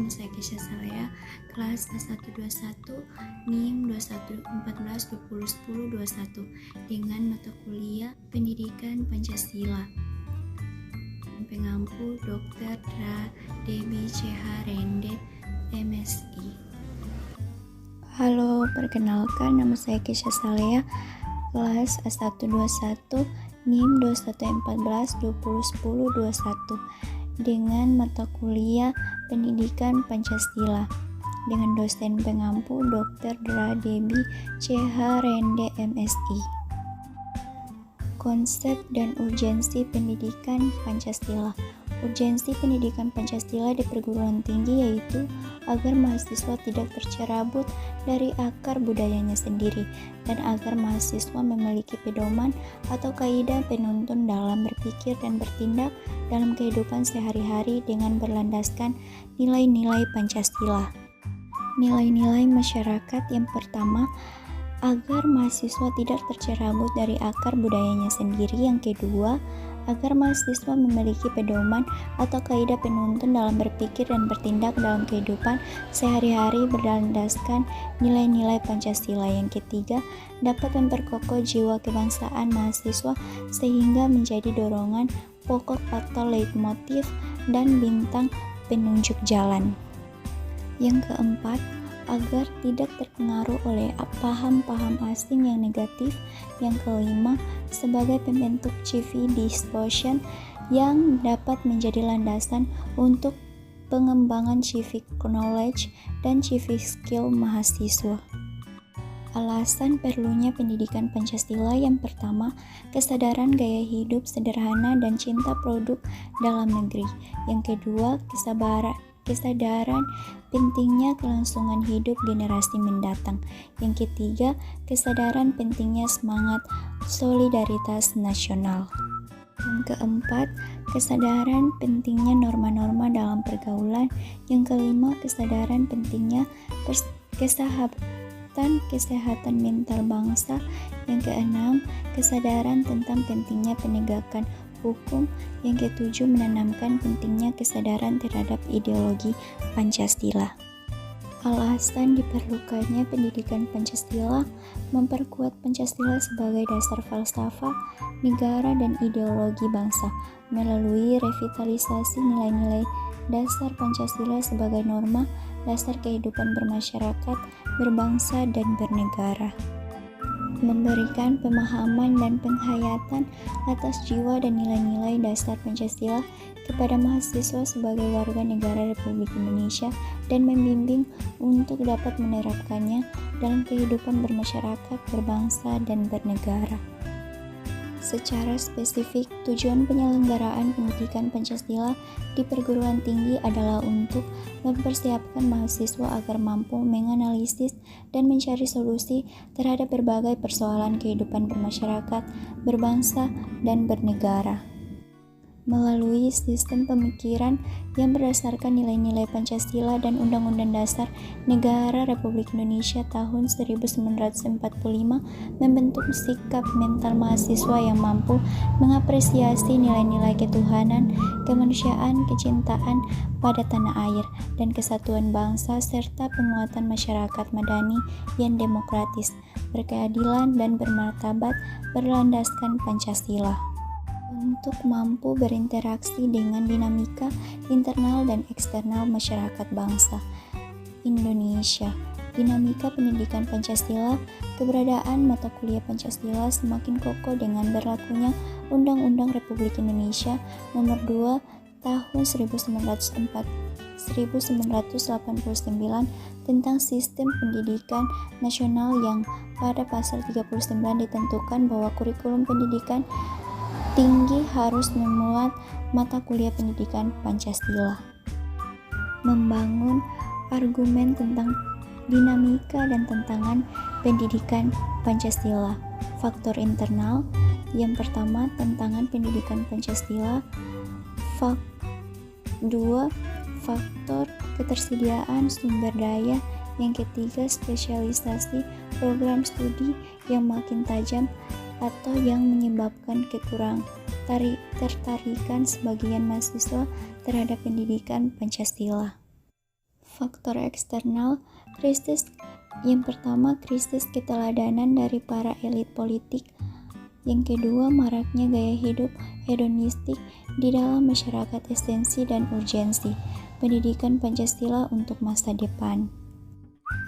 nama saya Kesha Salea, kelas A121, NIM 2114201021 dengan mata kuliah Pendidikan Pancasila. Pengampu Dr. Dra Debbie CH Rendet, MSI. Halo, perkenalkan nama saya Kesha Salea, kelas A121, NIM 2114201021 dengan mata kuliah Pendidikan Pancasila dengan dosen pengampu Dr. Dra Debbie CH Rendet, MSI. Konsep dan urgensi pendidikan Pancasila. Urgensi pendidikan Pancasila di perguruan tinggi yaitu agar mahasiswa tidak tercerabut dari akar budayanya sendiri dan agar mahasiswa memiliki pedoman atau kaidah penuntun dalam berpikir dan bertindak dalam kehidupan sehari-hari dengan berlandaskan nilai-nilai Pancasila. Nilai-nilai masyarakat yang pertama, agar mahasiswa tidak tercerabut dari akar budayanya sendiri. Yang kedua, agar mahasiswa memiliki pedoman atau kaidah penuntun dalam berpikir dan bertindak dalam kehidupan sehari-hari berlandaskan nilai-nilai Pancasila. Yang ketiga, dapat memperkokoh jiwa kebangsaan mahasiswa sehingga menjadi dorongan pokok atau leitmotif dan bintang penunjuk jalan. Yang keempat, agar tidak terpengaruh oleh paham-paham asing yang negatif. Yang kelima, sebagai pembentuk civic disposition yang dapat menjadi landasan untuk pengembangan civic knowledge dan civic skill mahasiswa. Alasan perlunya pendidikan Pancasila: yang pertama, kesadaran gaya hidup sederhana dan cinta produk dalam negeri. Yang kedua, kesadaran pentingnya kelangsungan hidup generasi mendatang. Yang ketiga, kesadaran pentingnya semangat solidaritas nasional. Yang keempat, kesadaran pentingnya norma-norma dalam pergaulan. Yang kelima, kesadaran pentingnya kesehatan mental bangsa. Yang keenam, kesadaran tentang pentingnya penegakan hukum. Yang ketujuh, menanamkan pentingnya kesadaran terhadap ideologi Pancasila. Alasan diperlukannya pendidikan Pancasila: memperkuat Pancasila sebagai dasar falsafah negara dan ideologi bangsa melalui revitalisasi nilai-nilai dasar Pancasila sebagai norma dasar kehidupan bermasyarakat, berbangsa, dan bernegara. Memberikan pemahaman dan penghayatan atas jiwa dan nilai-nilai dasar Pancasila kepada mahasiswa sebagai warga negara Republik Indonesia dan membimbing untuk dapat menerapkannya dalam kehidupan bermasyarakat, berbangsa, dan bernegara. Secara spesifik, tujuan penyelenggaraan pendidikan Pancasila di perguruan tinggi adalah untuk mempersiapkan mahasiswa agar mampu menganalisis dan mencari solusi terhadap berbagai persoalan kehidupan bermasyarakat, berbangsa, dan bernegara melalui sistem pemikiran yang berdasarkan nilai-nilai Pancasila dan Undang-Undang Dasar Negara Republik Indonesia tahun 1945, membentuk sikap mental mahasiswa yang mampu mengapresiasi nilai-nilai ketuhanan, kemanusiaan, kecintaan pada tanah air, dan kesatuan bangsa, serta penguatan masyarakat madani yang demokratis, berkeadilan, dan bermartabat berlandaskan Pancasila. Untuk mampu berinteraksi dengan dinamika internal dan eksternal masyarakat bangsa Indonesia. Dinamika pendidikan Pancasila: keberadaan mata kuliah Pancasila semakin kokoh dengan berlakunya Undang-Undang Republik Indonesia Nomor 2 Tahun 1989 tentang Sistem Pendidikan Nasional yang pada pasal 39 ditentukan bahwa kurikulum pendidikan tinggi harus memuat mata kuliah pendidikan Pancasila. Membangun argumen tentang dinamika dan tantangan pendidikan Pancasila. Faktor internal: yang pertama, tantangan pendidikan Pancasila. 2. Faktor ketersediaan sumber daya. Yang ketiga, spesialisasi program studi yang makin tajam atau yang menyebabkan ketertarikan sebagian mahasiswa terhadap pendidikan Pancasila. Faktor eksternal, krisis yang pertama, krisis keteladanan dari para elit politik. Yang kedua, maraknya gaya hidup hedonistik di dalam masyarakat. Esensi dan urgensi pendidikan Pancasila untuk masa depan.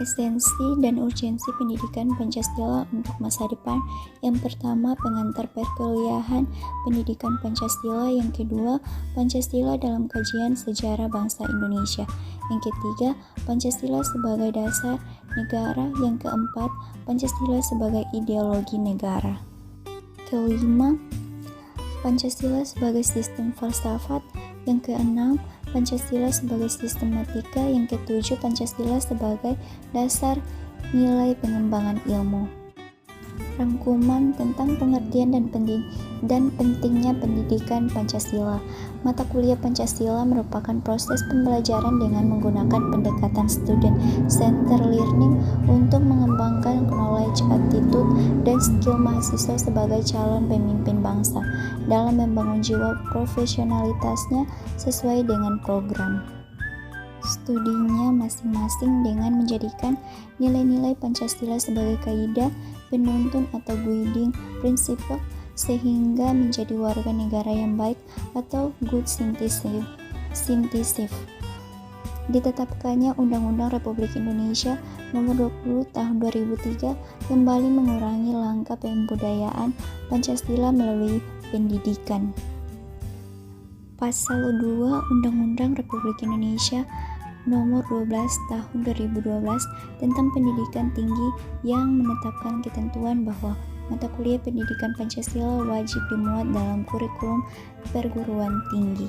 Esensi dan urgensi pendidikan Pancasila untuk masa depan. Yang pertama, pengantar perkuliahan pendidikan Pancasila. Yang kedua, Pancasila dalam kajian sejarah bangsa Indonesia. Yang ketiga, Pancasila sebagai dasar negara. Yang keempat, Pancasila sebagai ideologi negara. Kelima, Pancasila sebagai sistem falsafat. Yang keenam, Pancasila sebagai sistematika. Yang ketujuh, Pancasila sebagai dasar nilai pengembangan ilmu. Rangkuman tentang pengertian dan pentingnya pendidikan Pancasila. Mata kuliah Pancasila merupakan proses pembelajaran dengan menggunakan pendekatan student-centered learning untuk mengembangkan knowledge, attitude, dan skill mahasiswa sebagai calon pemimpin bangsa dalam membangun jiwa profesionalitasnya sesuai dengan program studinya masing-masing dengan menjadikan nilai-nilai Pancasila sebagai kaidah penuntun atau guiding principle sehingga menjadi warga negara yang baik atau good citizen. Ditetapkannya Undang-Undang Republik Indonesia Nomor 20 Tahun 2003 kembali mengurangi langkah pembudayaan Pancasila melalui pendidikan. Pasal 2 Undang-Undang Republik Indonesia Nomor 12 Tahun 2012 tentang pendidikan tinggi yang menetapkan ketentuan bahwa mata kuliah pendidikan Pancasila wajib dimuat dalam kurikulum perguruan tinggi.